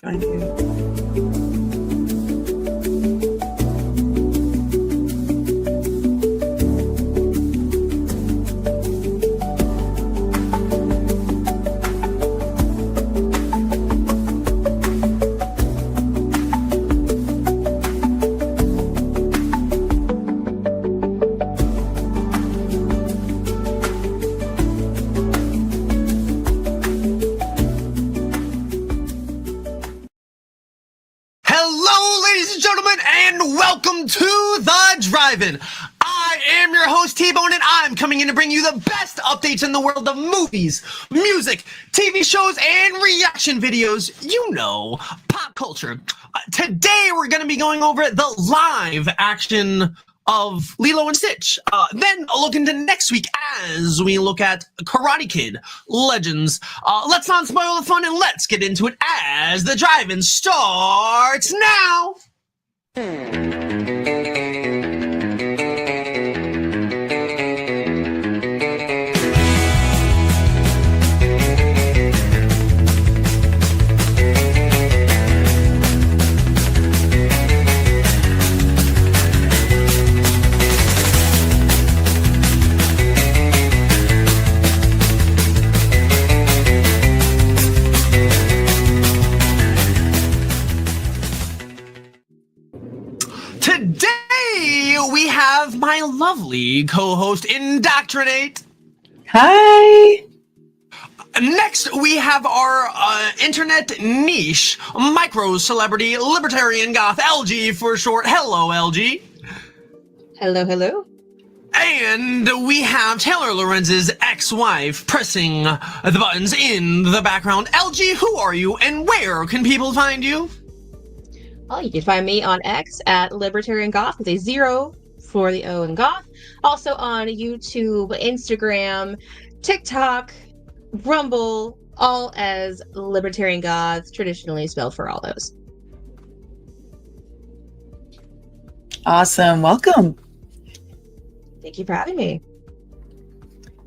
Thank you. Hello, ladies and gentlemen, and welcome to The Drive-In. I am your host, T-Bone, and I'm coming in to bring you the best updates in the world of movies, music, TV shows, and reaction videos. You know, pop culture. Today, we're going to be going over the live action of Lilo and Stitch. Then a look into next week as we look at Karate Kid, Legends. Let's not spoil the fun and let's get into it as The Drive-In starts now. Today, we have my lovely co-host, Indoctrinate. Hi. Next, we have our internet niche, micro-celebrity, libertarian goth, LG for short. Hello, LG. Hello, hello. And we have Taylor Lorenz's ex-wife pressing the buttons in the background. LG, who are you and where can people find you? Well, you can find me on X at Libertarian Goth with a 0 for the O in Goth. Also on YouTube, Instagram, TikTok, Rumble, all as Libertarian Goth, traditionally spelled for all those. Awesome. Welcome. Thank you for having me.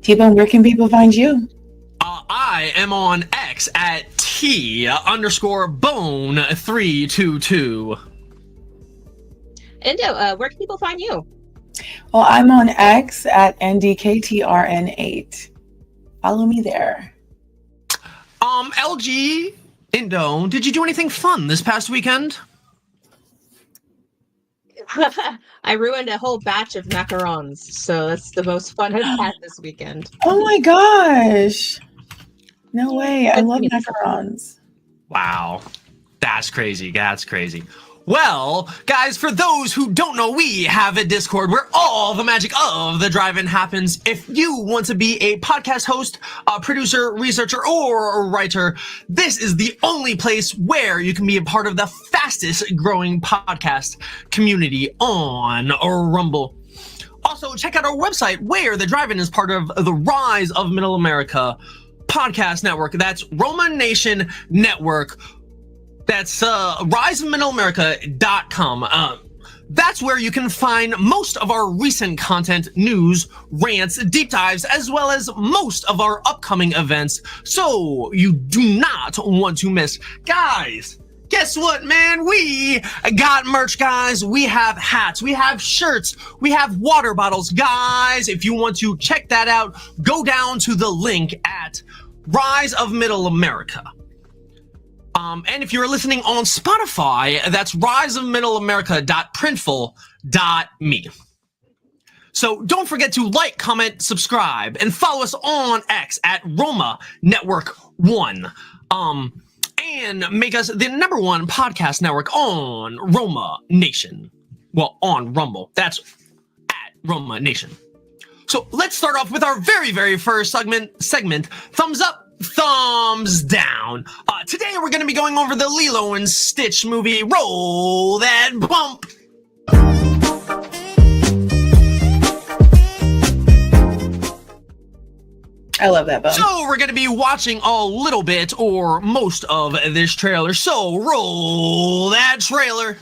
T-Bone, where can people find you? I am on X at T_bone322. Endo, where can people find you? Well, I'm on X at NDKTRN8. Follow me there. LG, Indo, did you do anything fun this past weekend? I ruined a whole batch of macarons, so that's the most fun I've had this weekend. Oh my gosh. No way. I love macarons. Wow. That's crazy. That's crazy. Well, guys, for those who don't know, we have a Discord where all the magic of The Drive-In happens. If you want to be a podcast host, a producer, researcher, or a writer, this is the only place where you can be a part of the fastest growing podcast community on Rumble. Also, check out our website where The Drive-In is part of the Rise of Middle America podcast network. That's Roma Nation Network. That's riseofmiddleamerica.com. That's where you can find most of our recent content, news, rants, deep dives, as well as most of our upcoming events. So you do not want to miss. Guys, guess what, man? We got merch, guys. We have hats. We have shirts. We have water bottles. Guys, if you want to check that out, go down to the link at Rise of Middle America. And if you're listening on Spotify, that's riseofmiddleamerica.printful.me. So don't forget to like, comment, subscribe, and follow us on X at Roma Network 1. And make us the #1 podcast network on Roma Nation. Well, on Rumble. That's at Roma Nation. So let's start off with our very, very first segment, Thumbs Up, Thumbs Down. Today we're going to be going over the Lilo and Stitch movie. Roll that bump. I love that bump. So we're going to be watching a little bit or most of this trailer. So roll that trailer.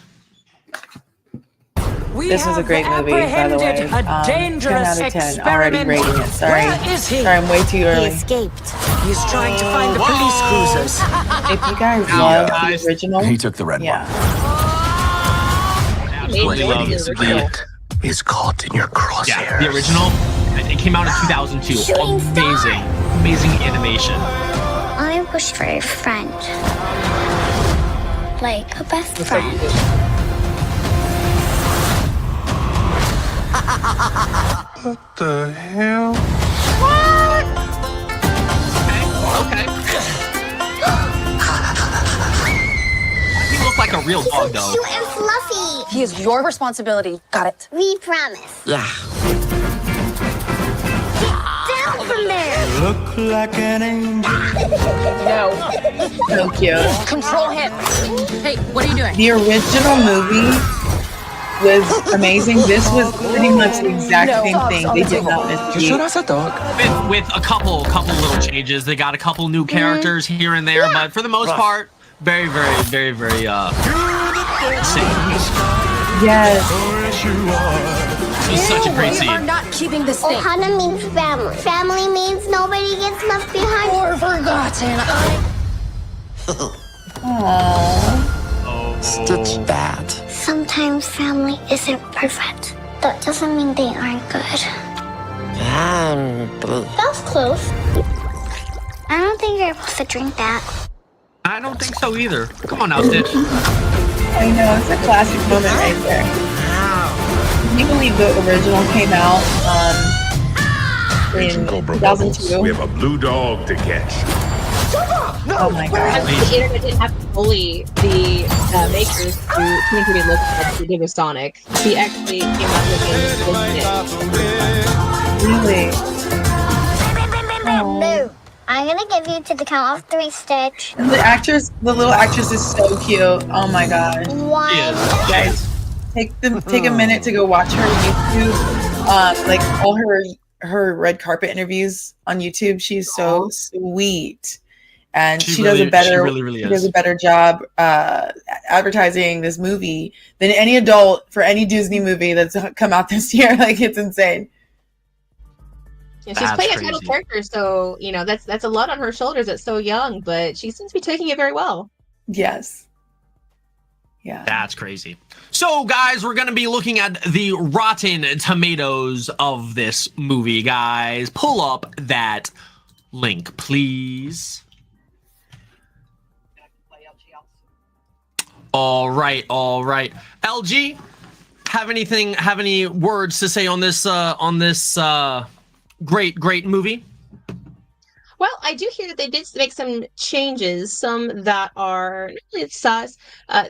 This was a great movie, by the way. 10 out of 10, already rating it. Sorry. Sorry, I'm way too He early. escaped. He's trying to find the police cruisers. If you guys love the original, He took the red yeah. Absolutely love the this original. movie. is caught in your crosshairs. Yeah, the original. It came out in 2002. Amazing, amazing animation. I wish for a friend. Like a best friend. What the hell? Okay. He looked like a real dog, though. Cute and fluffy. He is your responsibility. Got it. We promise. Yeah. Down from there. Look like an angel. So cute. Control him. Hey, what are you doing? The original movie was amazing. This was pretty much the exact same thing. They did not miss a beat. that's a dog. With a couple little changes. They got a couple new characters here and there, but for the most part, very same. Yes. It was such a great We are scene. not keeping this thing. Ohana means family. Family means nobody gets left behind. Or forgotten. Aww. Stitch that. Sometimes family isn't perfect. That doesn't mean they aren't good. That's close. I don't think you're supposed to drink that. I don't think so either. Come on now, Stitch. I know, it's a classic moment right there. Can you believe the original came out in Cobra Bubbles. 2002? We have a blue dog to catch. Oh my god. The internet didn't have to bully the makers to think he would look like he did with Sonic. He actually came out looking legit. Really? No. I'm gonna give you to the count of 3, Stitch. And the little actress is so cute. Oh my gosh. 1. He is. Guys, take a minute to go watch her YouTube. Like all her red carpet interviews on YouTube. She's so sweet. And she does a better really she does is. a better job advertising this movie than any adult for any Disney movie that's come out this year. Like, it's insane. Yeah, she's That's playing a title crazy. character, so that's a lot on her shoulders at so young, but she seems to be taking it very well. Yes. Yeah. That's crazy. So, guys, we're going to be looking at the Rotten Tomatoes of this movie, guys. Pull up that link, please. All right. LG, have any words to say on this great movie? Well, I do hear that they did make some changes, some that are not really sus.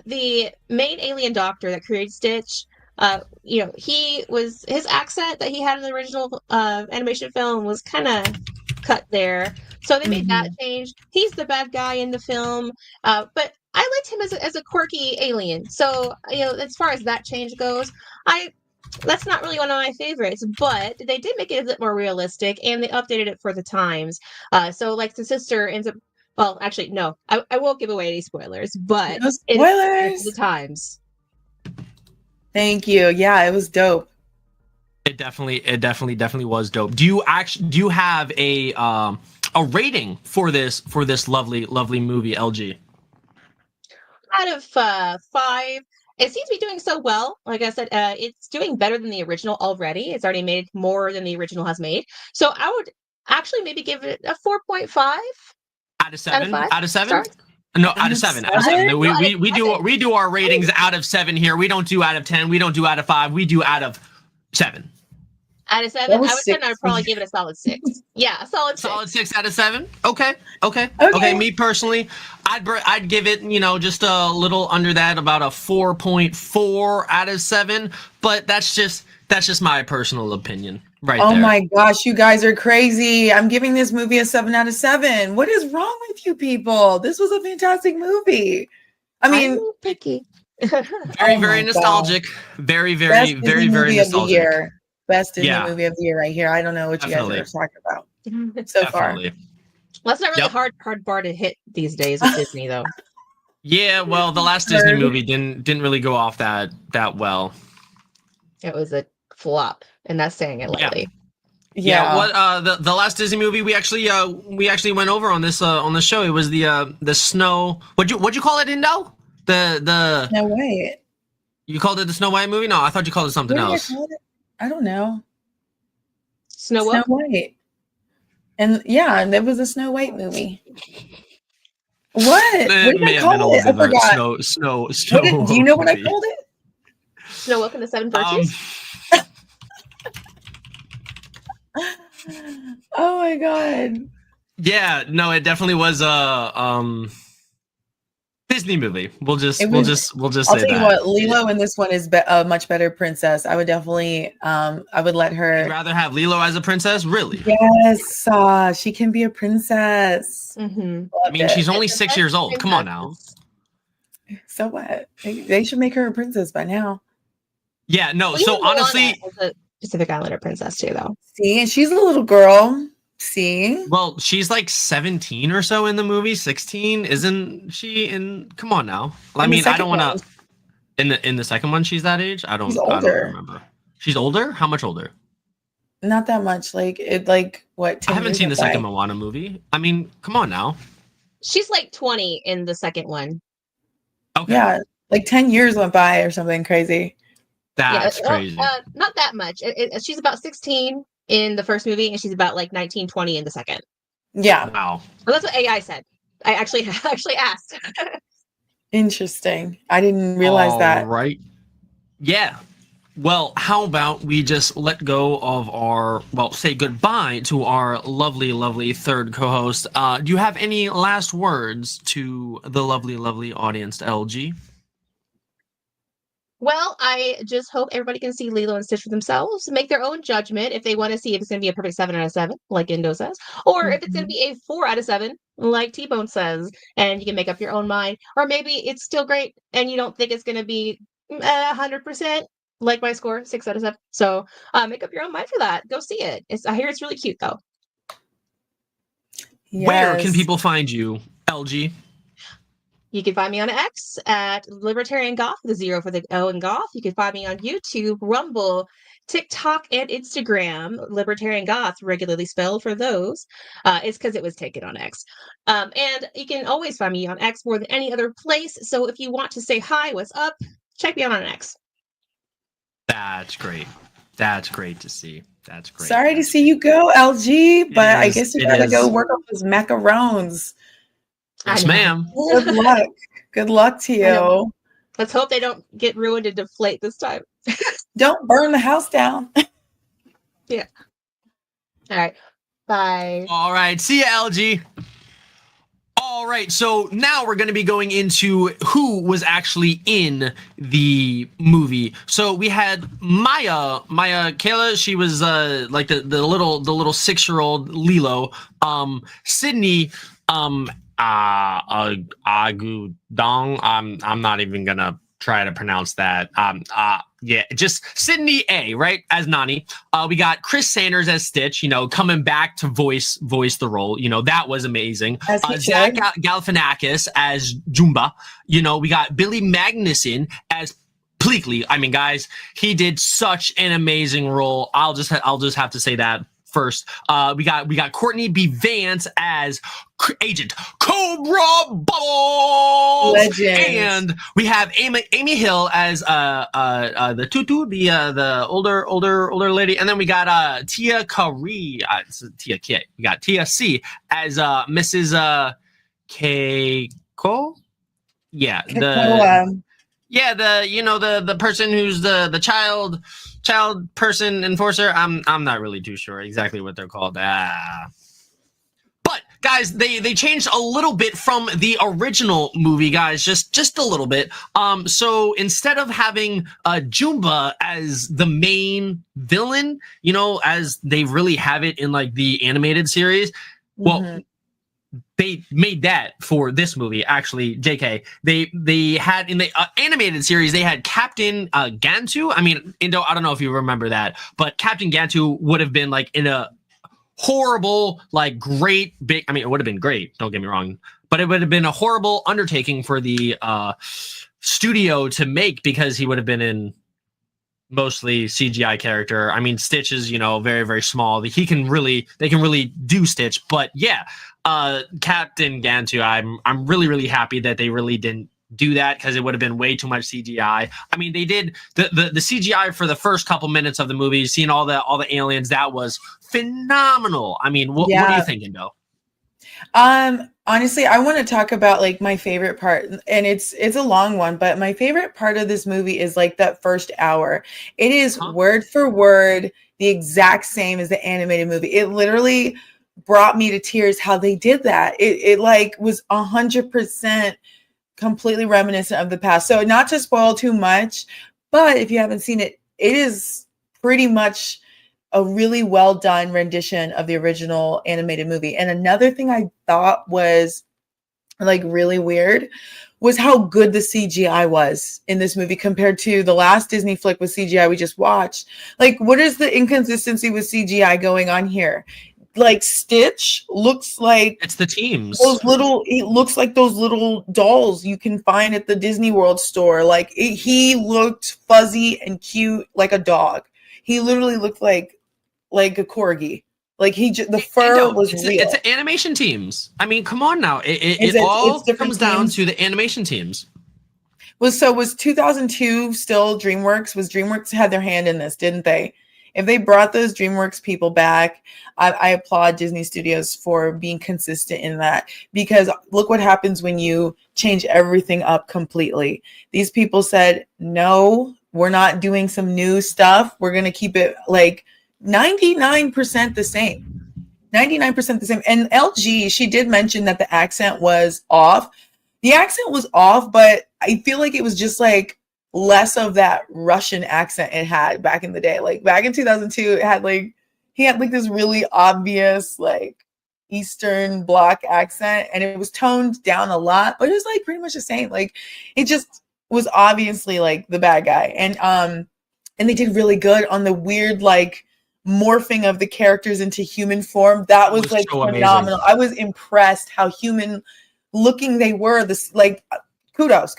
The main alien doctor that created Stitch, his accent that he had in the original animation film was kind of cut there. So they made that change. He's the bad guy in the film, but I liked him as a quirky alien. So, as far as that change goes, that's not really one of my favorites, but they did make it a bit more realistic, and they updated it for the times. So, like, the sister ends up. Well, actually, no, I won't give away any spoilers, but No it's spoilers. the times. Thank you. Yeah, it was dope. It definitely was dope. Do you have a rating for this lovely movie, LG? Out of 5, it seems to be doing so well. Like I said, it's doing better than the original already. It's already made more than the original has made. So I would actually maybe give it a 4.5 Out of 7? Out of 5? Out of 7? Sorry? No, out of 7. Out of 7. No, We do our ratings out of 7 here. We don't do out of 10. We don't do out of 5. We do out of 7. Out of 7, That I was would say 6. I'd probably give it a solid 6. Yeah, a solid 6. Solid 6 out of 7. Okay. Okay. Me personally, I'd give it, just a little under that, about a 4.4 out of 7. But that's just my personal opinion, right Oh there. my gosh, you guys are crazy. I'm giving this movie a 7 out of 7. What is wrong with you people? This was a fantastic movie. I mean, I'm picky. Very Oh very my nostalgic. Very best very Disney movie of the nostalgic. year. Best Disney Yeah. movie of the year right here. I don't know what Definitely. you guys are talking about so Definitely. Well, that's not really Yep. a hard bar to hit these days with Disney, though. Yeah, well, the last Disney movie didn't really go off that well. It was a flop, and that's saying it lightly. Yeah. What the last Disney movie we actually went over on this on the show. It was the snow. What'd you call it, Indo? The Snow White. You called it the Snow White movie? No, I thought you called it something What did else. I call it? I don't know. Snow White. And yeah, there was a Snow White movie. What? It What may did have I been call it? I forgot. Snow. Do you know what I movie. called it? Snow White and the Seven Virtues. Oh my god. Yeah, no, it definitely was a Disney movie. We'll just say I'll that. tell you what, Lilo in this one is a much better princess. I would definitely I would let her. You'd rather have Lilo as a princess, really? Yes, she can be a princess. Mm-hmm. I mean, she's only 6 years old. Come on now. So what? They should make her a princess by now. Yeah, no. Well, So even Moana honestly, is a Pacific Islander princess too, though. See, and she's a little girl. See, well, she's like 17 or so in the movie. 16, isn't she? Come on now. I mean, I don't want to. In the second one, she's that age. I don't remember. She's older. How much older? Not that much. Like what? I haven't seen the second Moana movie. I mean, come on now. She's like 20 in the second one. Okay. Yeah, like 10 years went by or something crazy. That's crazy. Not that much. She's about 16 in the first movie, and she's about like 19, 20 in the second. Yeah. Wow. Well, that's what AI said. I actually asked. Interesting. I didn't realize that. Right. Yeah. Well, how about we just let go of say goodbye to our lovely, lovely third co-host. Do you have any last words to the lovely, lovely audience, LG? Well, I just hope everybody can see Lilo and Stitch for themselves, make their own judgment if they want to see if it's going to be a perfect 7 out of 7, like Indo says, or if it's going to be a 4 out of 7, like T-Bone says, and you can make up your own mind. Or maybe it's still great and you don't think it's going to be 100%, like my score, 6 out of 7. So make up your own mind for that. Go see it. I hear it's really cute, though. Yes. Where can people find you, LG? You can find me on X at Libertarian Goth with a 0 for the O in Goth. You can find me on YouTube, Rumble, TikTok, and Instagram. Libertarian Goth, regularly spelled for those. It's because it was taken on X. And you can always find me on X more than any other place. So if you want to say hi, what's up, check me out on X. That's great. That's great to see. That's great. Sorry to see you go, LG, but I guess you gotta go work on those macarons. Yes, ma'am. Good luck. Good luck to you. Let's hope they don't get ruined and deflate this time. Don't burn the house down. Yeah. All right. Bye. All right. See ya, LG. All right. So now we're going to be going into who was actually in the movie. So we had Maya Kayla. She was like the little 6-year-old Lilo. Sydney. Agudong. I'm not even gonna try to pronounce that. Yeah, just Sydney A, right, as Nani. We got Chris Sanders as Stitch, coming back to voice the role. That was amazing. Zach Galifianakis as Jumba. We got Billy Magnuson as Pleakley. I mean, guys, he did such an amazing role. I'll just have to say that first. We got Courtney B. Vance as Agent Cobra Bubbles. Legend. And we have Amy Hill as the Tutu, the older lady, and then we got Tia Kari, Tia K. We got Tia C as Mrs. Keiko. Yeah, the person who's the child person enforcer. I'm not really too sure exactly what they're called. But guys, they changed a little bit from the original movie, guys, just a little bit. So instead of having Jumba as the main villain, as they really have it in like the animated series, well, they made that for this movie. Actually, JK, they had in the animated series, they had Captain Gantu. I mean, Indo, I don't know if you remember that, but Captain Gantu would have been like in a horrible, like great big, I mean, it would have been great, don't get me wrong, but it would have been a horrible undertaking for the studio to make, because he would have been in mostly CGI character. I mean, Stitch is, you know, very, very small. They can really do Stitch. But yeah, Captain Gantu, I'm really, really happy that they really didn't do that, because it would have been way too much CGI. I mean, they did the CGI for the first couple minutes of the movie, seeing all the aliens, that was phenomenal. I mean, what are you thinking, Bill? Honestly, I want to talk about like my favorite part, and it's a long one, but my favorite part of this movie is like that first hour. It is word for word the exact same as the animated movie. It literally brought me to tears how they did that. It like was 100% completely reminiscent of the past. So not to spoil too much, but if you haven't seen it, it is pretty much a really well done rendition of the original animated movie. And another thing I thought was like really weird was how good the CGI was in this movie compared to the last Disney flick with CGI we just watched. Like, what is the inconsistency with CGI going on here? Like, Stitch looks like it's the teams. It looks like those little dolls you can find at the Disney World store. Like, he looked fuzzy and cute like a dog. He literally looked like a corgi. Like the fur was real. It's animation teams. I mean, come on now. It all comes down to the animation teams. Was 2002 still DreamWorks? Was DreamWorks had their hand in this, didn't they? If they brought those DreamWorks people back, I applaud Disney Studios for being consistent in that, because look what happens when you change everything up completely. These people said, no, we're not doing some new stuff. We're going to keep it like 99% the same. 99% the same. And LG, she did mention that the accent was off. The accent was off, but I feel like it was just like less of that Russian accent it had back in the day. Like back in 2002, it had like, he had like this really obvious like Eastern Bloc accent, and it was toned down a lot, but it was like pretty much the same. Like it just was obviously like the bad guy. And they did really good on the weird like morphing of the characters into human form. That was like so phenomenal. Amazing. I was impressed how human looking they were. This like kudos.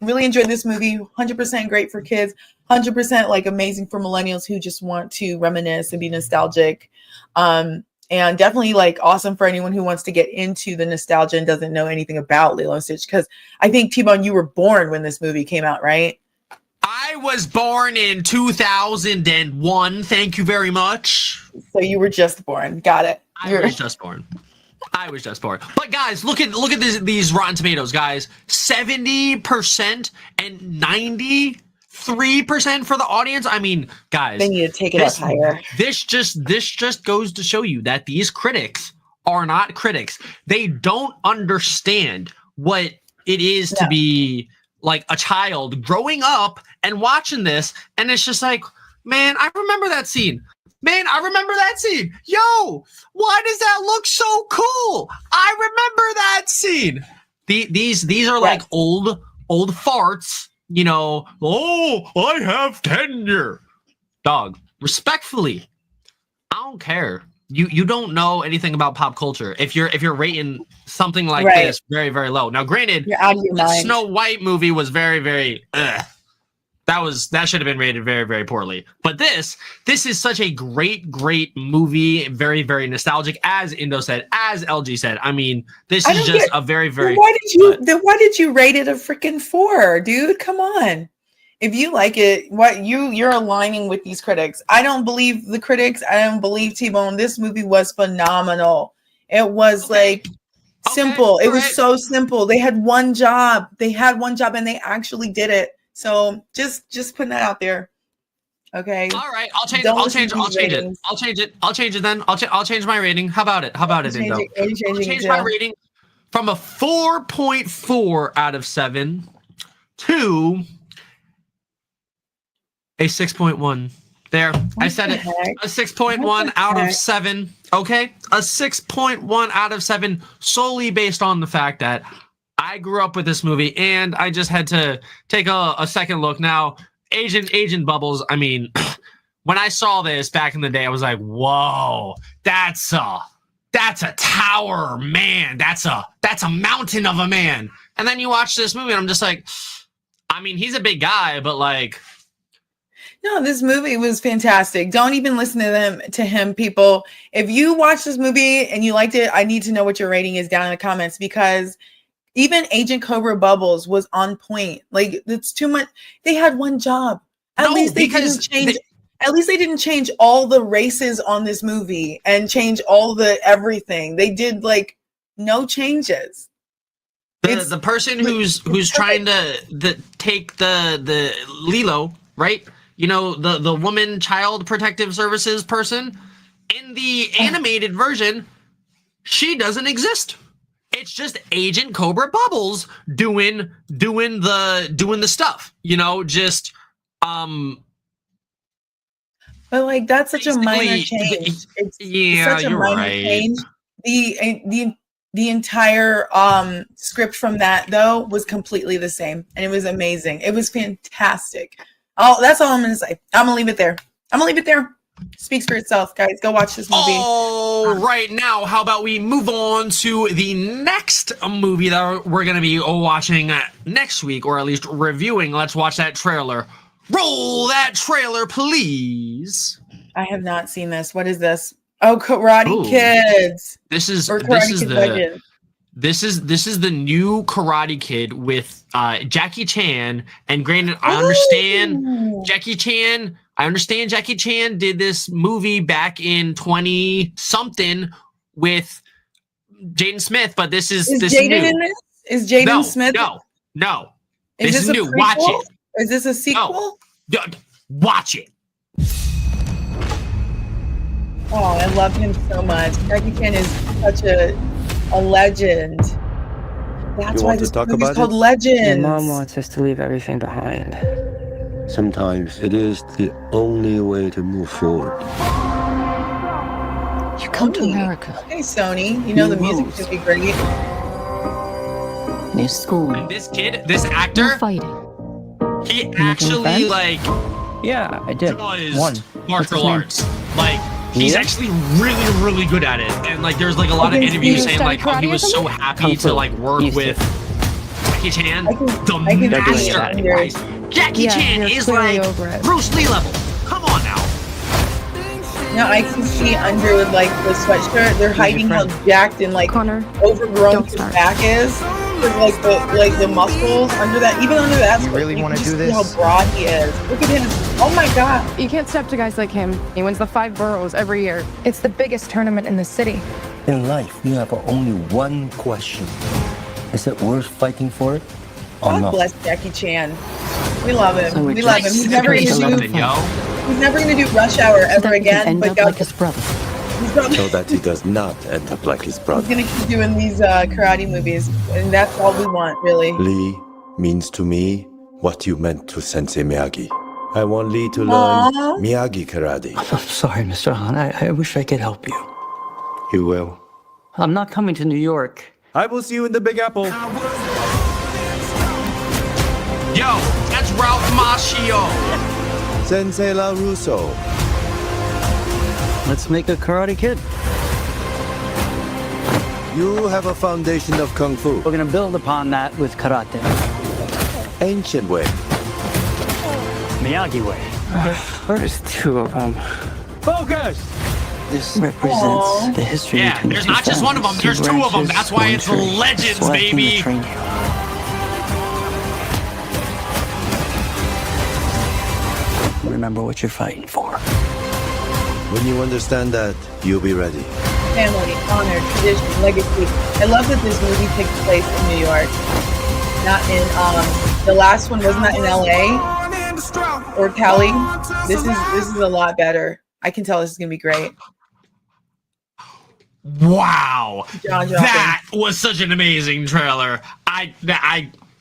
Really enjoyed this movie. 100% great for kids. 100% like amazing for millennials who just want to reminisce and be nostalgic. And definitely like awesome for anyone who wants to get into the nostalgia and doesn't know anything about Lilo and Stitch. Because I think, T-Bone, you were born when this movie came out, right? I was born in 2001. Thank you very much. So you were just born. Got it. I was just born. But guys, look at these Rotten Tomatoes, guys. 70% and 93% for the audience. I mean, guys, they need to take it up higher. This just goes to show you that these critics are not critics. They don't understand what it is to be like a child growing up and watching this, and it's just like, man, I remember that scene. Yo, why does that look so cool? I remember that scene. These are like old farts, you know. Oh, I have tenure. Dog, respectfully, I don't care. You don't know anything about pop culture if you're rating something like this very, very low. Now, granted, the Snow White movie was very, very that should have been rated very, very poorly. But this is such a great movie, very, very nostalgic, as Indo said, as LG said. I mean, this is just a very, very. Why did you rate it a freaking 4, dude? Come on. If you like it, you're aligning with these critics. I don't believe the critics. I don't believe T-Bone. This movie was phenomenal. It was simple. It was so simple. They had one job. And they actually did it. So just putting that out there. Okay. All right. I'll change it. I'll change it then. I'll change my rating. How about it, Indo? I'll change my rating from a 4.4 out of 7 to a 6.1. There, I said it. A 6.1 out of 7. Okay, a 6.1 out of 7, solely based on the fact that I grew up with this movie, and I just had to take a second look. Now, Agent Bubbles. I mean, when I saw this back in the day, I was like, "Whoa, that's a tower, man. That's a mountain of a man." And then you watch this movie, and I'm just like, I mean, he's a big guy, but like, No, this movie was fantastic. Don't even listen to him, people. If you watch this movie and you liked it, I need to know what your rating is down in the comments, because even Agent Cobra Bubbles was on point. Like, it's too much. They had one job. At least they didn't change all the races on this movie and change all the everything. They did like no changes. The person who's trying to take the Lilo, right? You know, the woman child protective services person, in the animated version, she doesn't exist. It's just Agent Cobra Bubbles doing the stuff, you know, just But like, that's such a minor change. It's such a minor change. The entire script from that though was completely the same, and it was amazing. It was fantastic. Oh, that's all I'm gonna say. I'm gonna leave it there. Speaks for itself, guys. Go watch this movie. All right, now how about we move on to the next movie that we're gonna be watching next week, or at least reviewing. Let's watch that trailer. Roll that trailer, please. I have not seen this. What is this? Oh, Karate Kids. This is the new Karate Kid with Jackie Chan. And granted, I understand Jackie Chan. I understand Jackie Chan did this movie back in 20-something with Jaden Smith, but this is Jaden new. in this? Is Jaden Smith? No. Is this is new. Prequel? Watch it. Is this a sequel? No. Watch it. Oh, I love him so much. Jackie Chan is such a legend. That's why this movie is called Legends. My mom wants us to leave everything behind. Sometimes it is the only way to move forward. You come to America. Hey, Sony. You know the music should be great. New school. And this kid, this actor, fighting. he actually like Yeah, I did. does martial arts. Like, he's actually really good at it. And like, there's like a lot of interviews saying like how he was so happy to like work with Jackie Chan, the master. Guys, Jackie Chan is like Bruce Lee level. Come on now. Now I can see under like the sweatshirt, they're hiding how jacked and like overgrown his back is. Like the muscles under that, even under that. You really want to do this? See how broad he is. Look at him. Oh my God. You can't step to guys like him. He wins the 5 boroughs every year. It's the biggest tournament in the city. In life, you have only one question. Is it worth fighting for it? God bless Jackie Chan. We love him. We love him. He's never gonna do Rush Hour ever again. But God, his brother. So that he does not end up like his brother. He's gonna keep doing these karate movies, and that's all we want, really. Lee means to me what you meant to Sensei Miyagi. I want Lee to learn Miyagi karate. I'm sorry, Mr. Han. I wish I could help you. You will. I'm not coming to New York. I will see you in the Big Apple. Yo, that's Ralph Macchio. Sensei LaRusso. Let's make a Karate Kid. You have a foundation of Kung Fu. We're gonna build upon that with Karate. Ancient way. Miyagi way. There's 2 of them. Focus! This represents the history. Yeah, there's not just one of them, there's 2 of them. That's why it's Legends, baby. Remember what you're fighting for. When you understand that, you'll be ready. Family, honor, tradition, legacy. I love that this movie takes place in New York, not in the last one wasn't that in LA or Cali. This is a lot better. I can tell this is gonna be great. Wow, that was such an amazing trailer.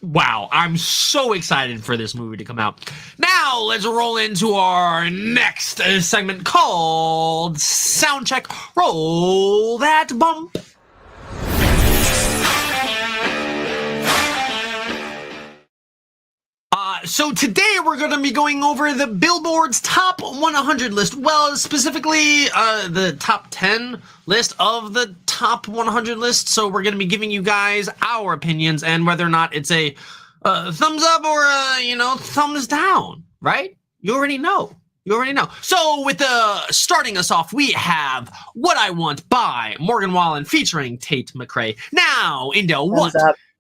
Wow, I'm so excited for this movie to come out. Now, let's roll into our next segment called Soundcheck. Roll that bump. So today we're going to be going over the Billboard's top 100 list. Well, specifically the top 10 list of the top 100 list. So we're going to be giving you guys our opinions and whether or not it's a thumbs up or a, thumbs down, right? You already know. You already know. So with the starting us off, we have What I Want by Morgan Wallen featuring Tate McRae. Now, Indo, what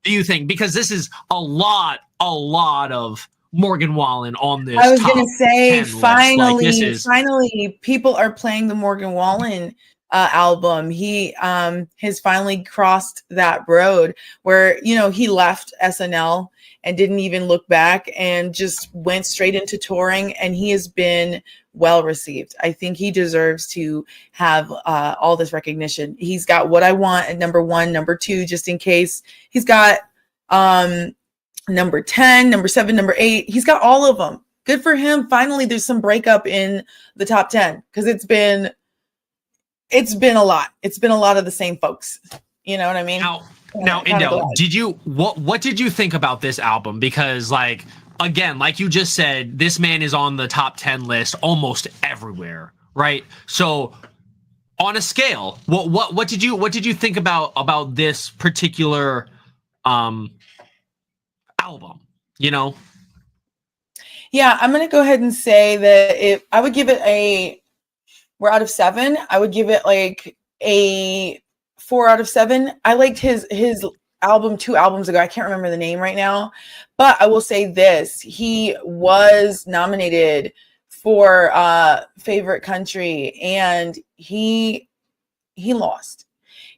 do you think? Because this is a lot of Morgan Wallen on this. I was going to say, finally, like, finally, people are playing the Morgan Wallen album. He has finally crossed that road where, you know, he left SNL and didn't even look back and just went straight into touring, and he has been well received. I think he deserves to have all this recognition. He's got What I Want at number 1, number 2, just in case. He's got number 10, number 7, number 8. He's got all of them. Good for him. Finally, there's some breakup in the top 10 because it's been a lot. It's been a lot of the same folks. You know what I mean? Now, Indo, what did you think about this album? Because, like, again, like you just said, this man is on the top 10 list almost everywhere, right? So, on a scale, what did you think about this particular album? You know? Yeah, I'm gonna go ahead and say that I would give it we're out of 7. I would give it like a 4 out of 7. I liked his album 2 albums ago. I can't remember the name right now, but I will say this: he was nominated for favorite country, and he lost.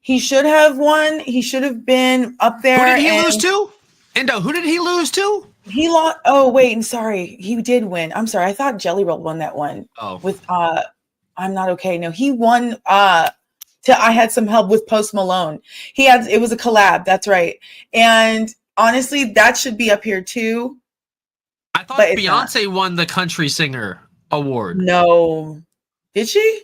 He should have won. He should have been up there. Who did he lose to? Indo, who did he lose to? He lost. Oh wait, I'm sorry. He did win. I'm sorry. I thought Jelly Roll won that one. Oh, with I'm Not Okay. No, he won to I Had Some Help with Post Malone. It was a collab, that's right. And honestly, that should be up here too. I thought Beyonce won the country singer award. No. Did she?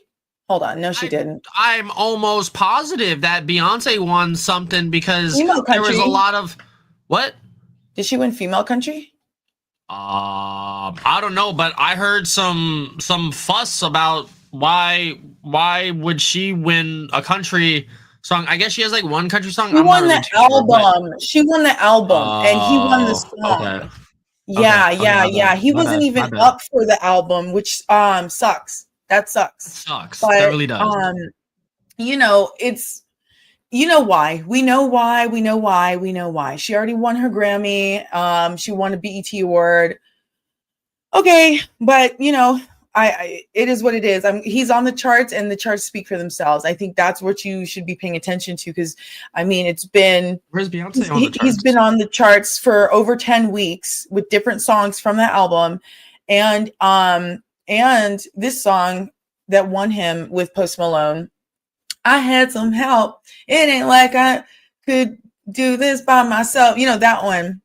Hold on. No, she didn't. I'm almost positive that Beyonce won something because there was a lot of what? Did she win female country? I don't know, but I heard some fuss about why would she win a country song? I guess she has like one country song. She won the album. She won the album, and he won the song. Okay. Yeah. He wasn't even up for the album, which sucks. That sucks. But, that really does. You know, you know why. We know why. She already won her Grammy. She won a BET award. Okay, but you know, it is what it is. He's on the charts, and the charts speak for themselves. I think that's what you should be paying attention to, because I mean, it's been where's Beyonce on the charts? He's been on the charts for over 10 weeks with different songs from that album, and this song that won him with Post Malone, I Had Some Help. It ain't like I could do this by myself. You know, that one.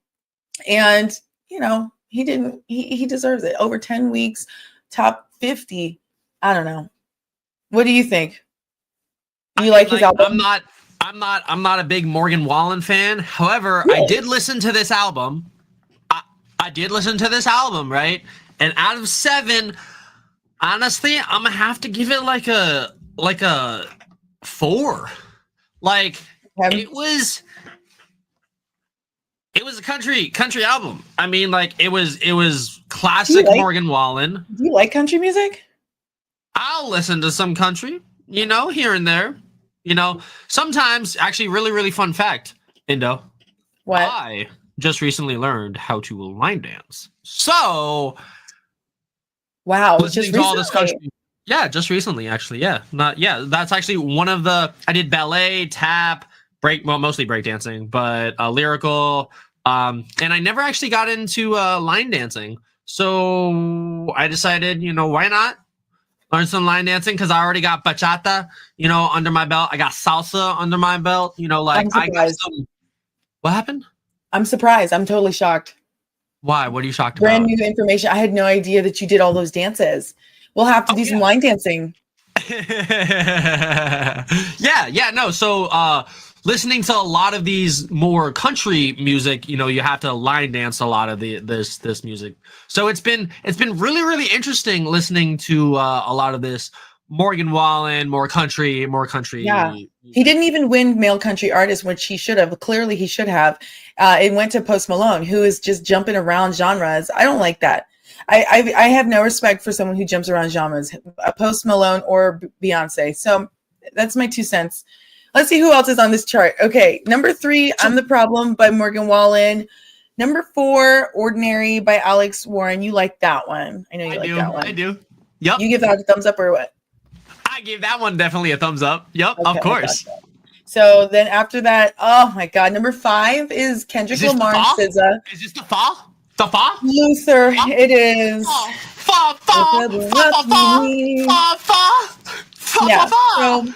And you know, he deserves it. Over 10 weeks. Top 50. I don't know. What do you think? You like his album? I'm not a big Morgan Wallen fan. However, really? I did listen to this album. I did listen to this album, right? And out of 7, honestly, I'm gonna have to give it like a 4. Like it was a country album. I mean, like it was classic Morgan Wallen. Do you like country music? I'll listen to some country, you know, here and there. You know, sometimes, actually, really, really fun fact, Indo. What? I just recently learned how to line dance. So, wow, listening to all this country. Yeah, just recently, actually. Yeah, that's actually one of the. I did ballet, tap, mostly breakdancing, but lyrical. And I never actually got into line dancing. So I decided, you know, why not learn some line dancing? Because I already got bachata, you know, under my belt. I got salsa under my belt. You know, like I got some. What happened? I'm surprised. I'm totally shocked. Why? What are you shocked about? Brand new information. I had no idea that you did all those dances. We'll have to do some line dancing. No. So listening to a lot of these more country music, you know, you have to line dance a lot of this music. So it's been really, really interesting listening to a lot of this Morgan Wallen, more country. Yeah, he didn't even win male country artist, which he should have. Clearly, he should have. It went to Post Malone, who is just jumping around genres. I don't like that. I have no respect for someone who jumps around genres, Post Malone or Beyonce. So that's my 2 cents. Let's see who else is on this chart. Okay, number 3, I'm the Problem by Morgan Wallen. Number 4, Ordinary by Alex Warren. You like that one? I know you like that one. I do. Yep. You give that a thumbs up or what? I give that one definitely a thumbs up. Yep, of course. So then after that, oh my God, number 5 is Kendrick Lamar and SZA. Is this the Fa? The Fa? Luther, it is. Fa. Yeah. So,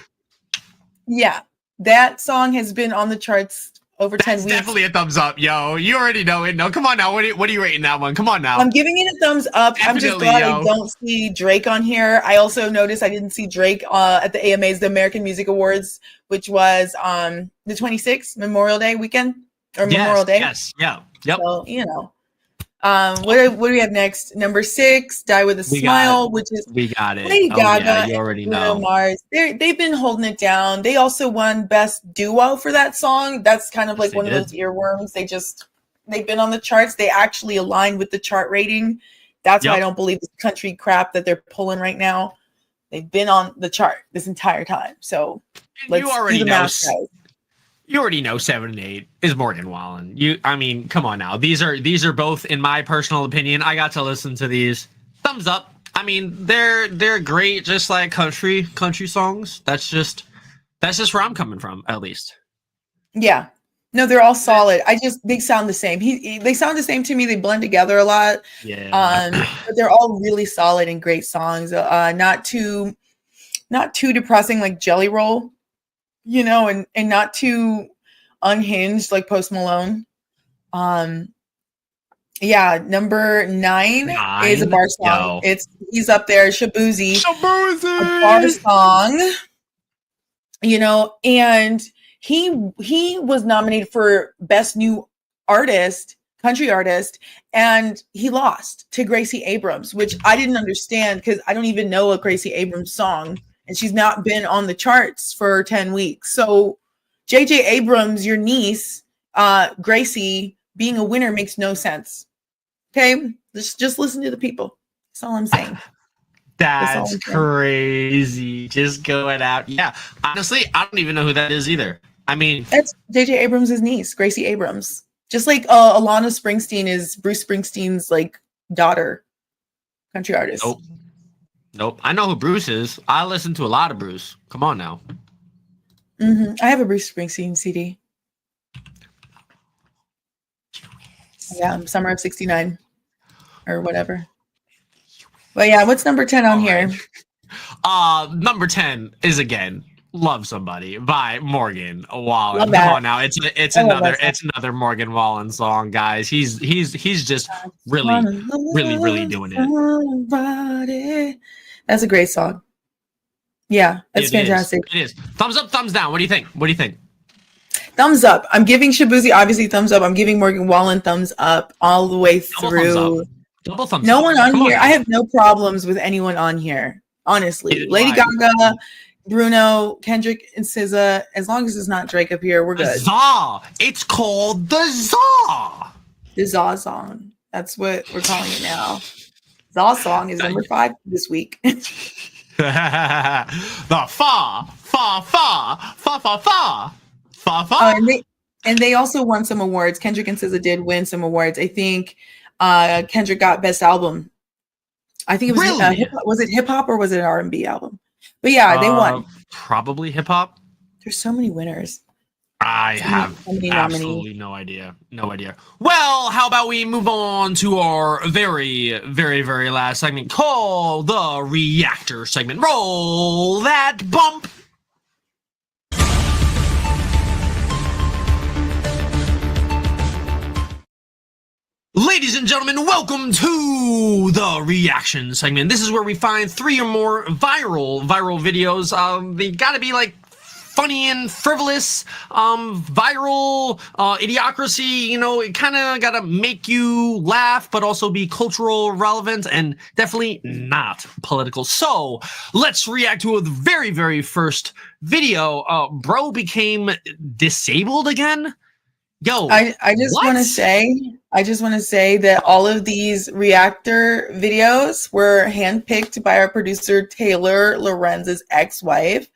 yeah, that song has been on the charts over 10 weeks. Definitely a thumbs up, yo. You already know it. No, come on now. What are you rating that one? Come on now. I'm giving it a thumbs up. Definitely, I'm just glad I don't see Drake on here. I also noticed I didn't see Drake at the AMAs, the American Music Awards, which was on the 26th, Memorial Day weekend or Memorial Day. Yes, yeah, yep. So, you know. What do we have next? Number 6, Die with a Smile, which is we got it. Lady Gaga. Yeah, you already know. Mars. They've been holding it down. They also won Best Duo for that song. That's kind of like one of those earworms. They've been on the charts. They actually aligned with the chart rating. That's why I don't believe this country crap that they're pulling right now. They've been on the chart this entire time. So let's you already do the know. math, guys. You already know 7 and 8 is Morgan Wallen. I mean, come on now. These are both, in my personal opinion. I got to listen to these. Thumbs up. I mean, they're great, just like country songs. That's just where I'm coming from, at least. Yeah. No, they're all solid. They sound the same. They sound the same to me. They blend together a lot. Yeah. But they're all really solid and great songs. Not too depressing like Jelly Roll. You know, and not too unhinged like Post Malone. Yeah, number 9 is a bar song. Yo. He's up there, Shaboozey. A bar song. You know, and he was nominated for Best New Artist, Country Artist, and he lost to Gracie Abrams, which I didn't understand because I don't even know a Gracie Abrams song. And she's not been on the charts for 10 weeks. So JJ Abrams, your niece, Gracie, being a winner makes no sense. Okay? Just listen to the people. That's all I'm saying. That's crazy. Just going out. Yeah. Honestly, I don't even know who that is either. I mean, that's JJ Abrams' niece, Gracie Abrams. Just like Alana Springsteen is Bruce Springsteen's like daughter, country artist. Nope. I know who Bruce is. I listen to a lot of Bruce. Come on now. Mm-hmm. I have a Bruce Springsteen CD. Yeah, Summer of '69 or whatever. But yeah, what's number 10 on here? Number 10 is again "Love Somebody" by Morgan Wallen. Love that. Come on now, it's another Morgan Wallen song, guys. He's just really doing it. That's a great song. Yeah, that's fantastic. It is. Thumbs up, thumbs down. What do you think? Thumbs up. I'm giving Shaboozey obviously thumbs up. I'm giving Morgan Wallen thumbs up all the way through. Double thumbs up. No one on here. I have no problems with anyone on here. Honestly, Lady Gaga, Bruno, Kendrick, and SZA. As long as it's not Drake up here, we're good. ZA. It's called the ZA. The ZA song. That's what we're calling it now. ZA song is number 5 this week. The fa. And they also won some awards. Kendrick and SZA did win some awards. I think Kendrick got Best Album. I think it was was it hip hop or was it an R&B album? But yeah, they won. Probably hip hop. There's so many winners. I have absolutely no idea. Well, how about we move on to our very, very, very last segment called the Reactor segment. Roll that bump. Ladies and gentlemen, welcome to the reaction segment. This is where we find 3 or more viral videos. They gotta be like funny and frivolous, viral, idiocracy, you know, it kind of gotta make you laugh, but also be cultural relevant and definitely not political. So let's react to the very, very first video. Bro became disabled again. Yo, I just want to say I just want to say that all of these reactor videos were handpicked by our producer Taylor Lorenz's ex-wife.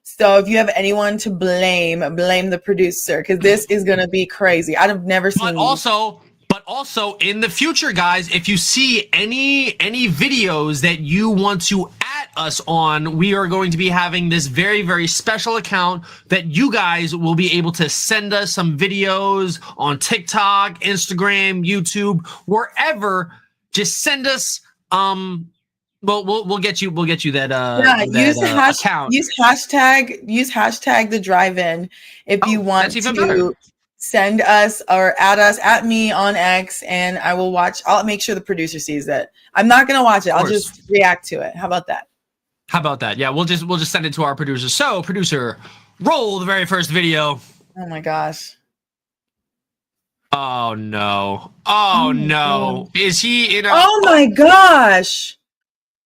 So if you have anyone to blame the producer, because this is gonna be crazy. I've never seen. But also in the future, guys, if you see any videos that you want to at us on, we are going to be having this very, very special account that you guys will be able to send us some videos on TikTok, Instagram, YouTube, wherever. Just send us we'll get you that account. Use hashtag the drive-in if you want to send us or add us at me on X, and I will watch. I'll make sure the producer sees it. I'm not gonna watch it. I'll just react to it. How about that? Yeah, we'll just send it to our producer. So, producer, roll the very first video. Oh my gosh. Oh no. Oh no. God. Is he in a Oh my gosh.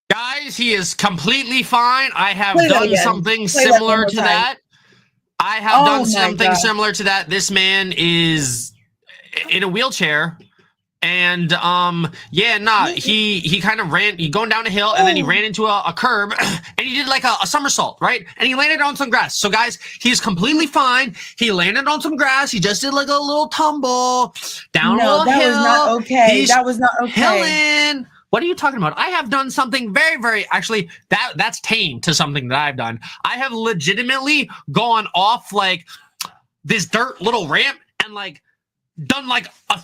Guys, he is completely fine. I have done something similar to that. I have done something similar to that. This man is in a wheelchair, and he kind of ran. He going down a hill, and then he ran into a curb, and he did like a somersault, right? And he landed on some grass. So guys, he's completely fine. He landed on some grass. He just did like a little tumble down a little hill. That was not okay. That was not okay. Helen, what are you talking about? I have done something very, very, actually, that's tame to something that I've done. I have legitimately gone off like this dirt little ramp and like done like a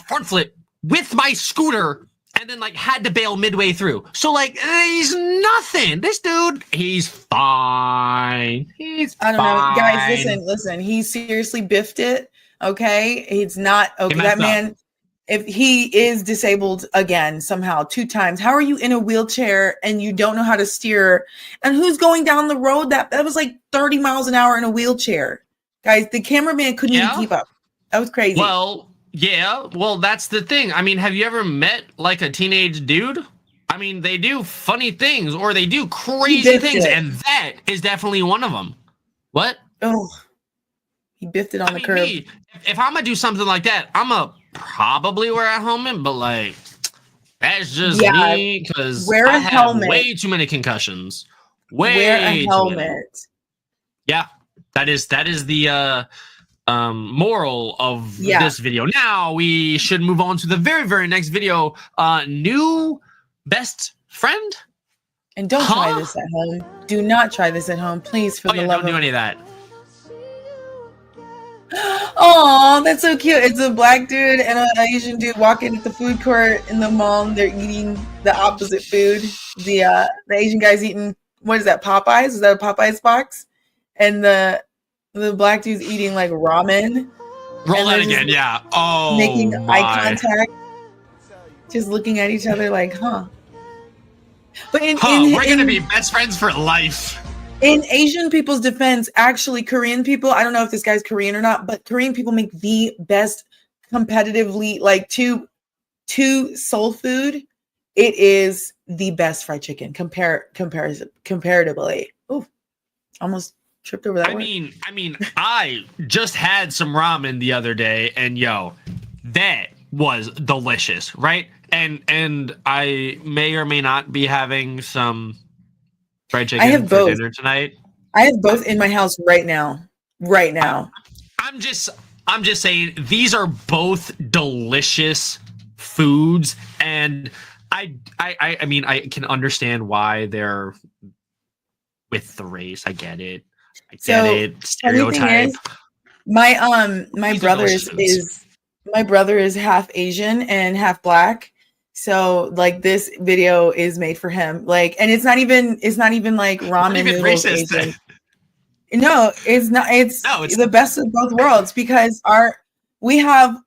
front flip with my scooter and then like had to bail midway through. So like, he's nothing. This dude, he's fine. I don't know. Guys, listen. He seriously biffed it. Okay. It's not okay. That man, if he is disabled again somehow 2 times, how are you in a wheelchair and you don't know how to steer? And who's going down the road that was like 30 miles an hour in a wheelchair? Guys, the cameraman couldn't even keep up. That was crazy. Well, yeah. Well, that's the thing. I mean, have you ever met like a teenage dude? I mean, they do funny things or they do crazy things, and that is definitely one of them. What? Oh, he biffed it on the curb. If I'm gonna do something like that, I'm a probably wear a helmet, but like that's just me because I have way too many concussions. Wear a helmet. Yeah, that is the moral of this video. Now we should move on to the very, very next video. New best friend. And don't try this at home. Do not try this at home, please. For the love don't do any of that. Oh, that's so cute. It's a black dude and an Asian dude walking at the food court in the mall. They're eating the opposite food. The Asian guy's eating, what is that, Popeyes? Is that a Popeyes box? And the black dude's eating like ramen. Roll that again, yeah. Oh, making eye contact. Just looking at each other like, huh. But we're going to be best friends for life. In Asian people's defense, actually, Korean people, I don't know if this guy's Korean or not, but Korean people make the best competitively, like to soul food. It is the best fried chicken comparatively. Oh, almost tripped over that. I mean, I just had some ramen the other day, and that was delicious, right? And I may or may not be having some fried chicken for dinner tonight. I have both in my house right now. I'm just saying these are both delicious foods, and I mean I can understand why they're with the race. I get it. Stereotype. My brother is half Asian and half black. So like this video is made for him. Like, and it's not even like ramen noodles Asian. No, it's not. It's the best of both worlds because I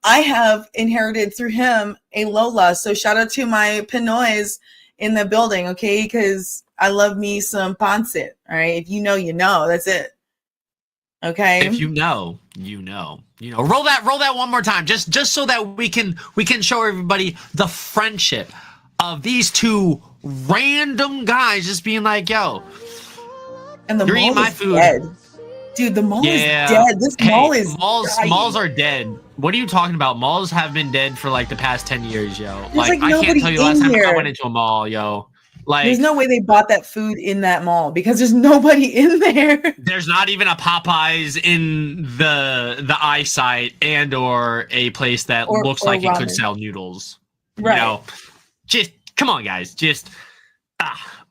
have inherited through him a Lola. So shout out to my Pinoys in the building, okay? Because I love me some pancit. All right, if you know, you know. That's it. Okay. If you know, you know. Roll that one more time, just so that we can show everybody the friendship of these two random guys just being like, yo, and the mall is dead. Dude, the mall is dead. This mall is malls are dead. What are you talking about? Malls have been dead for like the past 10 years, yo. like I can't nobody tell you the last in time I here. went into a mall, yo. Like, There's no way they bought that food in that mall because there's nobody in there. there's not even a Popeyes in the eyesight and or a place that Or- looks or like it could ramen. sell noodles. Right. You know, just come on, guys. Just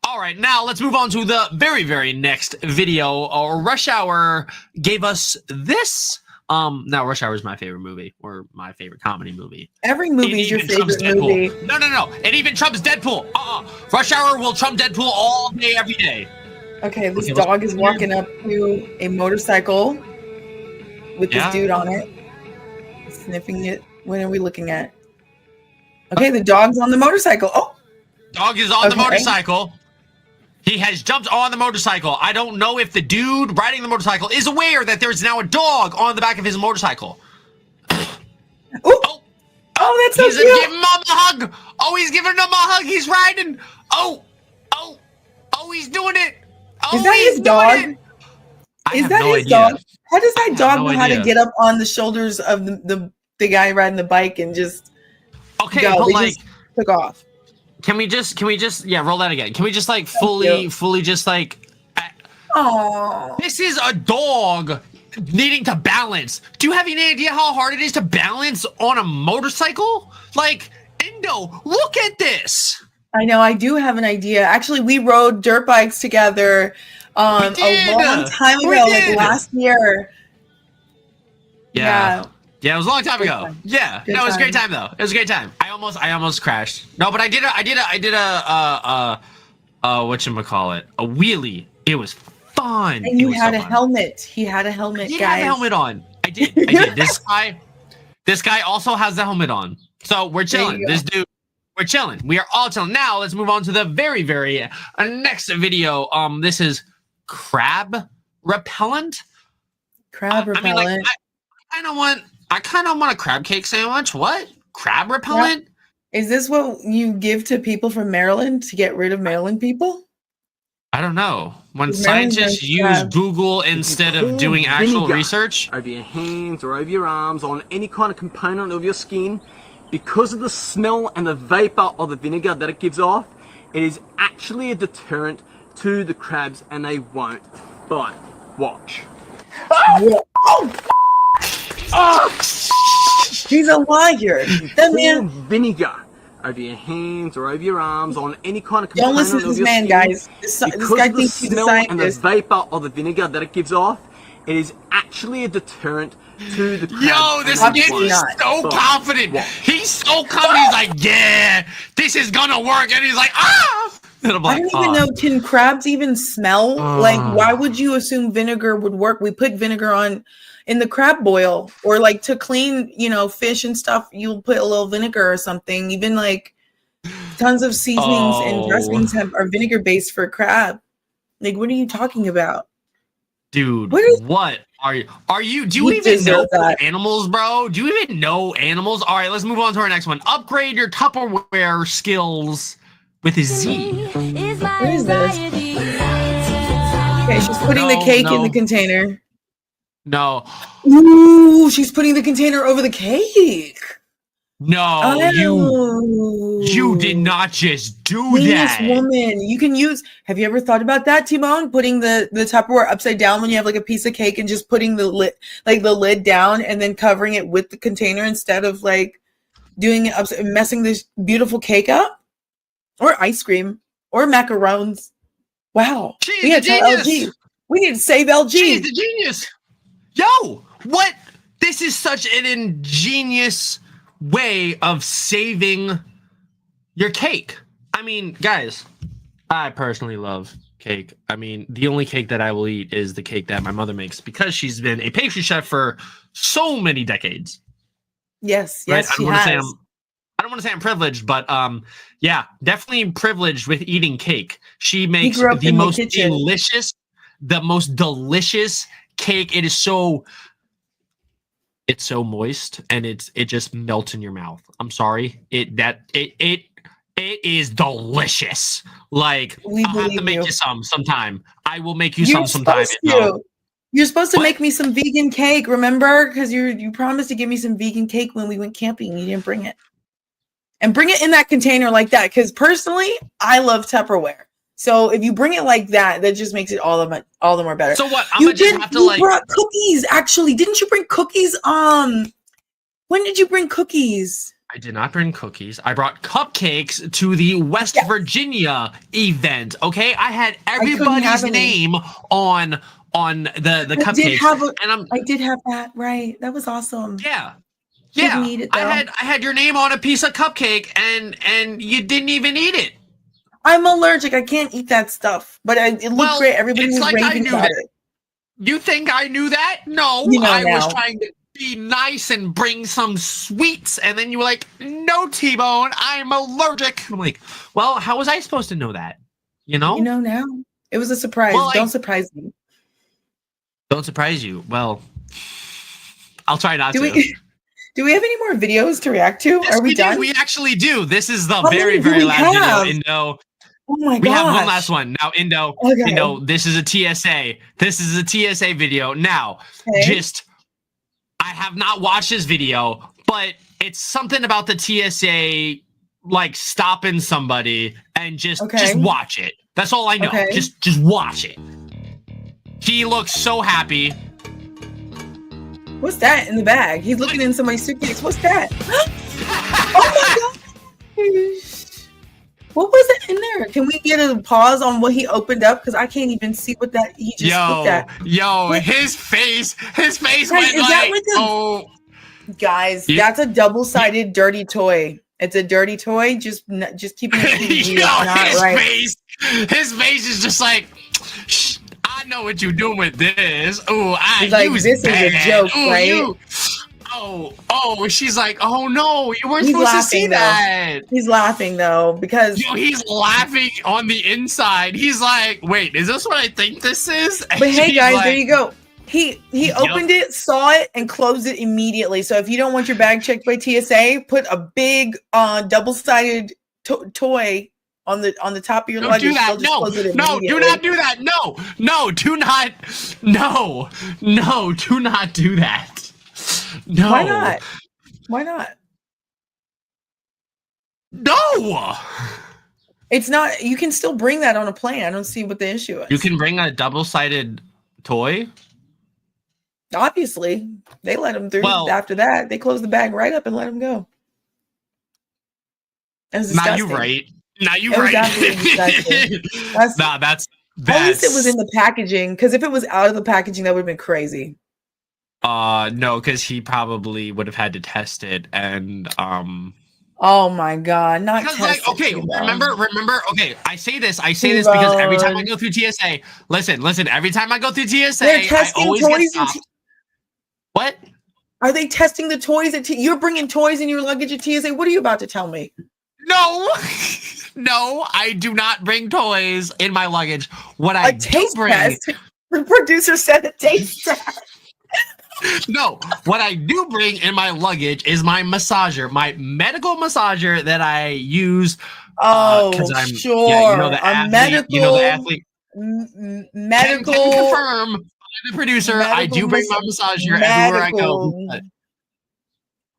all right. Now let's move on to the very, very next video. Rush Hour gave us this. Now Rush Hour is my favorite movie or my favorite comedy movie. Every movie is your It even trumps favorite movie. Deadpool. No. It even trumps Deadpool. Rush Hour will trump Deadpool all day, every day. Okay, this Okay, dog is walking up to a motorcycle with Yeah. this dude on it, sniffing it. What are we looking at? Okay, the dog's on the motorcycle. Oh, Dog is on the Okay. motorcycle. He has jumped on the motorcycle. I don't know if the dude riding the motorcycle is aware that there's now a dog on the back of his motorcycle. oh, that's so He's cute. giving him a hug. Oh, he's giving him a hug. He's riding. Oh, he's doing it. Oh, Is that he's his doing dog? it. I Is have that no his idea. dog? How does I that have dog no know how to idea. get up on the shoulders of the guy riding the bike and just Okay, go? but They like, just took off. can we just roll that again? Can we just like fully just like Oh, this is a dog needing to balance. Do you have any idea how hard it is to balance on a motorcycle? Like, Indo, look at this. I know. I do have an idea. Actually, we rode dirt bikes together a did. long time We ago, like did. last year. Yeah, it was a long time Good ago. time. Yeah, Good no, it was a great time. time though. It was a great time. I almost crashed. No, but I did a whatchamacallit, a wheelie. It was fun. And It you was had so a fun. helmet. He had a helmet, He guys. had a helmet on. I did. This guy also has the helmet on. So we're There you chilling. go. This dude, we're chilling. We are all chilling. Now let's move on to the very, very next video. This is crab repellent. Crab repellent. I mean, like, I kind of want a crab cake sandwich. What? Crab repellent? Is this what you give to people from Maryland to get rid of Maryland people? I don't know. When Is Maryland scientists like use crab? Google instead of doing actual research, over your hands or over your arms on any kind of component of your skin, because of the smell and the vapor of the vinegar that it gives off, it is actually a deterrent to the crabs and they won't bite. Watch. Whoa. Oh, he's a liar. That Pour man. vinegar over your hands or over your arms on any kind of Don't component listen to of this your man, skin, guys. This because guy of the thinks he's a smell and the scientist. vapor of the vinegar that it gives off, it is actually a deterrent to the crabs. yo, this and they kid won't is so bite. confident. Watch. He's so confident. He's like, yeah, this is gonna work. And he's like, ah. And I'm I like, don't even know. Can crabs even smell? Like, Uh. why would you assume vinegar would work? We put vinegar on in the crab boil, or like to clean, fish and stuff. You'll put a little vinegar or something. Even like tons of seasonings and dressings are vinegar based for crab. Like, what are you talking about? dude, What is- are you? Do you You even know deserve that. animals, bro? Do you even know animals? All right, let's move on to our next one. Upgrade your Tupperware skills with a Z. What is this? Okay, she's putting the cake in the container. No, Ooh, she's putting the container over the cake. no, you did not just do Genius that. woman. You can use. Have you ever thought about that, Timon? Putting the Tupperware upside down when you have like a piece of cake, and just putting the lid down, and then covering it with the container instead of like doing it upside, messing this beautiful cake up, or ice cream, or macarons. Wow, She's we a had to tell LG. genius. We need to save LG. She's the genius. Yo, what? This is such an ingenious way of saving your cake. I mean, guys, I personally love cake. I mean, the only cake that I will eat is the cake that my mother makes because she's been a pastry chef for so many decades. Yes, Right? yes, she has. I don't want to say I'm privileged, but yeah, definitely privileged with eating cake. She makes grew up the in the most kitchen. delicious cake. It is so moist and it just melts in your mouth. I'm sorry. It is delicious. Like, We I'll have to believe make you. you some sometime. I will make you You're some sometime. supposed No. to. You're supposed to What? make me some vegan cake, remember? Because you promised to give me some vegan cake when we went camping. You didn't bring it. And bring it in that container like that. Because personally, I love Tupperware. So if you bring it like that, that just makes it all the more better. So what? I'm gonna just have to you like. brought cookies, actually. Didn't you bring cookies? When did you bring cookies? I did not bring cookies. I brought cupcakes to the West Virginia event. Okay, I had everybody's name on the cupcakes, I did have that, right? That was awesome. Yeah. Didn't eat it, though. I had your name on a piece of cupcake, and you didn't even eat it. I'm allergic. I can't eat that stuff. But it looked great. Everybody was raving about it. You think I knew that? No, I was trying to be nice and bring some sweets, and then you were like, "No, T-Bone, I'm allergic." I'm like, "Well, how was I supposed to know that?" You know? You know now. It was a surprise. Well, Don't surprise me. Don't surprise you. Well, I'll try not to. Do we have any more videos to react to? Yes, Are we done? We actually do. This is the How very, many do very we last have? video. Indo. Oh my We have one gosh. last one. Now, Indo, Okay. Indo, this is a TSA. This is a TSA video. Now, Okay. I have not watched this video, but it's something about the TSA like stopping somebody and just watch it. That's all I know. Okay. Just watch it. He looks so happy. What's that in the bag? He's looking in somebody's suitcase. What's that? Oh my gosh. What was it in there? Can we get a pause on what he opened up? Because I can't even see what that he just looked at. What? His face Guys, went is that like, oh. Guys, that's a double-sided dirty toy. It's a dirty toy. Just keeping it PG. It's not his right. his face is just like, Shh, I know what you're doing with this. Oh, He's like, this is a joke, right? She's like, oh no, you weren't He's supposed to laughing, see though. that. He's laughing though because He's laughing on the inside. He's like, wait, is this what I think this is? And But hey she's guys, like, there you go. He opened it, saw it, and closed it immediately. So if you don't want your bag checked by TSA, put a big double-sided toy on the top of your Don't luggage. do that. They'll just close it No, do immediately. not do that. No, do not. No, do not do that. No. Why not? Why not? No. It's not. You can still bring that on a plane. I don't see what the issue is. You can bring a double-sided toy. Obviously, they let him through. Well- After that, they closed the bag right up and let him go. That's Now disgusting. you right. Now you It was right. absolutely disgusting. That's at least it was in the packaging. Because if it was out of the packaging, that would have been crazy. No, because he probably would have had to test it, and Oh my god! Not because test like, okay, it, T-Bone. remember. Okay, I say this because every time I go through TSA, listen. Every time I go through TSA, They're I testing always get toys. stopped. What? Are they testing the toys? You're bringing toys in your luggage at TSA. What are you about to tell me? No, no, I do not bring toys in my luggage. What I do taste bring, test. The producer said a taste test. no, what I do bring in my luggage is my massager, my medical massager that I use. Oh, 'cause I'm, sure. Yeah, you know the A athlete. medical, You know the athlete. medical. Can confirm by the producer. I do bring my massager everywhere I go.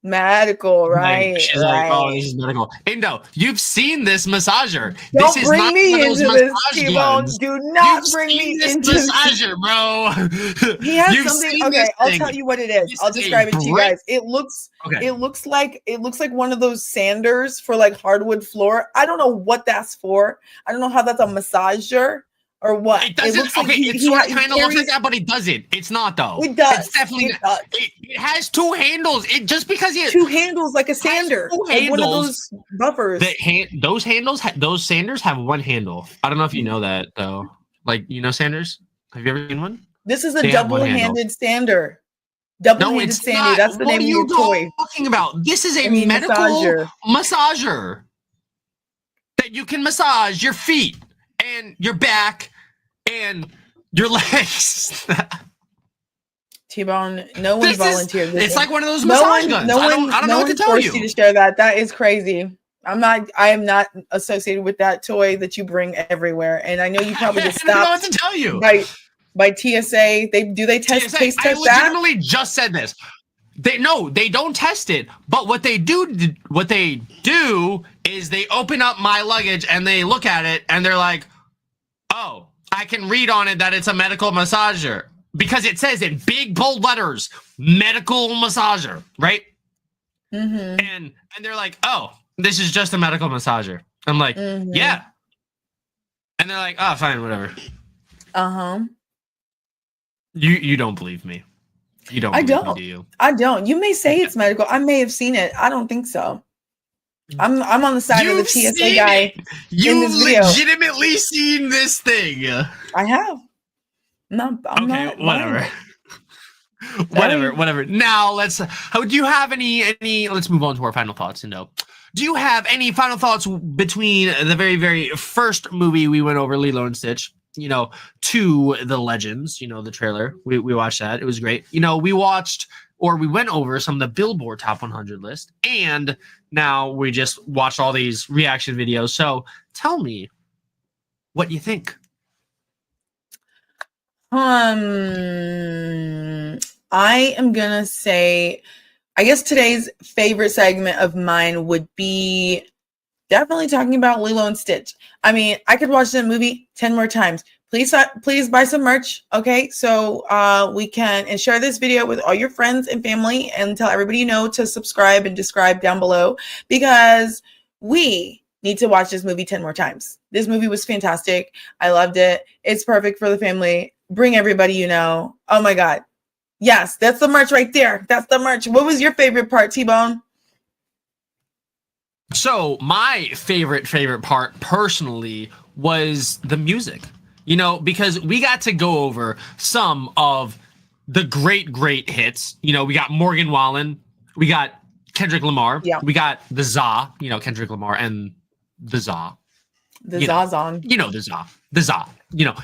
Medical, right? Like, she's right. like, oh, this is medical. Indo, you've seen this massager. Don't this is bring not me one of those into this, massage T-Bone. guns. Do not You've bring seen me this into this. massager, bro. He has You've something. seen Okay, this I'll thing. tell you what it is. This I'll is a describe it to you brick- guys. It looks. Okay. It looks like one of those sanders for like hardwood floor. I don't know what that's for. I don't know how that's a massager or what. It doesn't. looks like Okay, he it sort of kind of looks carries- like that, but it doesn't. It's not though. It does. It's definitely. It does. It has two handles. It just because you Two handles like a sander, two like one of handles. those buffers. those handles, those sanders have one handle. I don't know if you know that though. Like sanders. Have you ever seen one? This is a They have one handle. double-handed sander. No, Double-handed it's sandy. not. That's the What name are of you your toy. talking about? This is a I mean, medical massager. massager that you can massage your feet and your back and your legs. T-Bone, no one volunteered this. It's like one of those No massage one, guns. no I one, don't no know what one to tell forced you. you to share that. That is crazy. I am not associated with that toy that you bring everywhere. And I know you probably just I don't know what stopped to tell you. by TSA. They test TSA, taste I test that? legitimately just said this. They don't test it, but what they do is they open up my luggage and they look at it and they're like, oh, I can read on it that it's a medical massager because it says in big bold letters, medical massager, right? Mm-hmm. And they're like, oh, this is just a medical massager. I'm like, yeah. And they're like, oh, fine, whatever. Uh-huh. You don't believe me. You don't. I believe don't. Me, do you? I don't. You may say it's medical. I may have seen it. I don't think so. I'm on the side of the TSA guy. You've legitimately seen this thing. I have. No, I'm okay, not whatever. whatever. Now do you have any? Let's move on to our final thoughts. Do you have any final thoughts between the very, very first movie we went over, Lilo and Stitch, to The Legends, the trailer? We watched that. It was great. We went over some of the Billboard Top 100 list, and now we just watched all these reaction videos. So tell me what you think. I am gonna say, I guess today's favorite segment of mine would be definitely talking about Lilo and Stitch. I mean, I could watch that movie 10 more times. Please buy some merch, okay? So we can and share this video with all your friends and family and tell everybody to subscribe and describe down below, because we need to watch this movie 10 more times. This movie was fantastic. I loved it. It's perfect for the family. Bring everybody Oh my God. Yes, that's the merch right there. That's the merch. What was your favorite part, T-Bone? So my favorite part personally was the music, because we got to go over some of the great hits. We got Morgan Wallen, we got Kendrick Lamar, we got the ZA, Kendrick Lamar and the ZA. The Zazon. The ZA.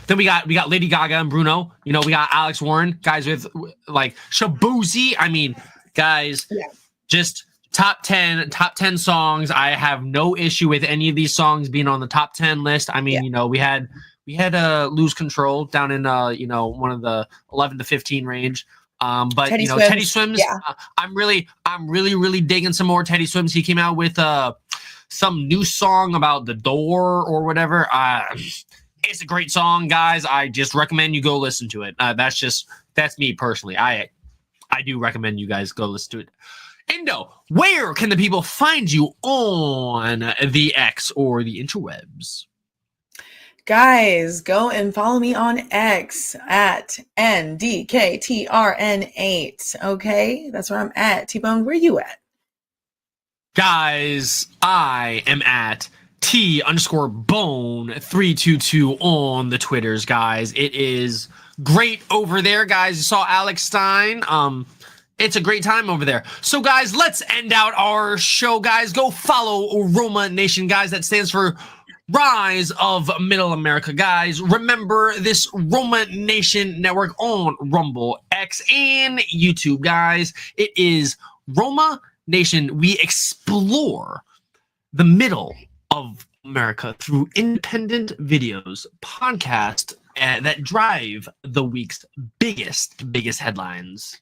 Then we got Lady Gaga and Bruno. We got Alex Warren, guys with like Shabuzi. I mean, guys, just top 10 songs. I have no issue with any of these songs being on the top 10 list. I mean, we had Lose Control down in one of the 11 to 15 range. But Teddy Swims, I'm really digging some more Teddy Swims. He came out with some new song about the door or whatever. It's a great song, guys. I just recommend you go listen to it. That's me personally. I do recommend you guys go listen to it. Indo, where can the people find you on the X or the interwebs? Guys, go and follow me on X at NDKTRN8. Okay, that's where I'm at. T-Bone, where you at? Guys, I am at T_Bone322 on the Twitters, guys. It is great over there, guys. You saw Alex Stein. It's a great time over there. So, guys, let's end out our show, guys. Go follow Roma Nation, guys. That stands for Rise of Middle America, guys. Remember this Roma Nation network on Rumble, X, and YouTube, guys. It is Roma Nation. We explore the middle of America through independent videos, podcasts that drive the week's biggest headlines.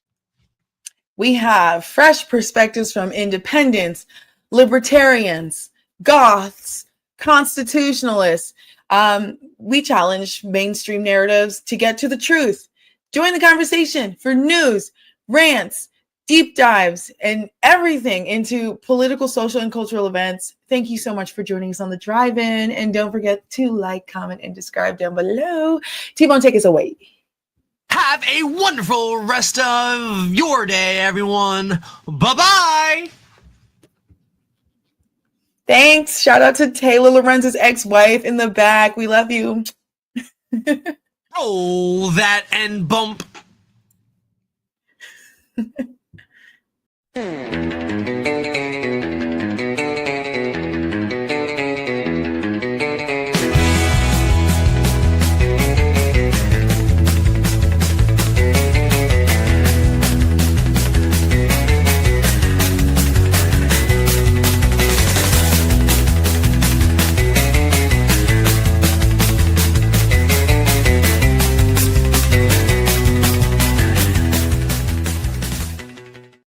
We have fresh perspectives from independents, libertarians, goths, constitutionalists. We challenge mainstream narratives to get to the truth. Join the conversation for news, rants, deep dives, and everything into political, social, and cultural events. Thank you so much for joining us on the drive-in. And don't forget to like, comment, and subscribe down below. T-Bone, take us away. Have a wonderful rest of your day, everyone. Bye-bye. Thanks. Shout out to Taylor Lorenz's ex-wife in the back. We love you. Roll that and bump.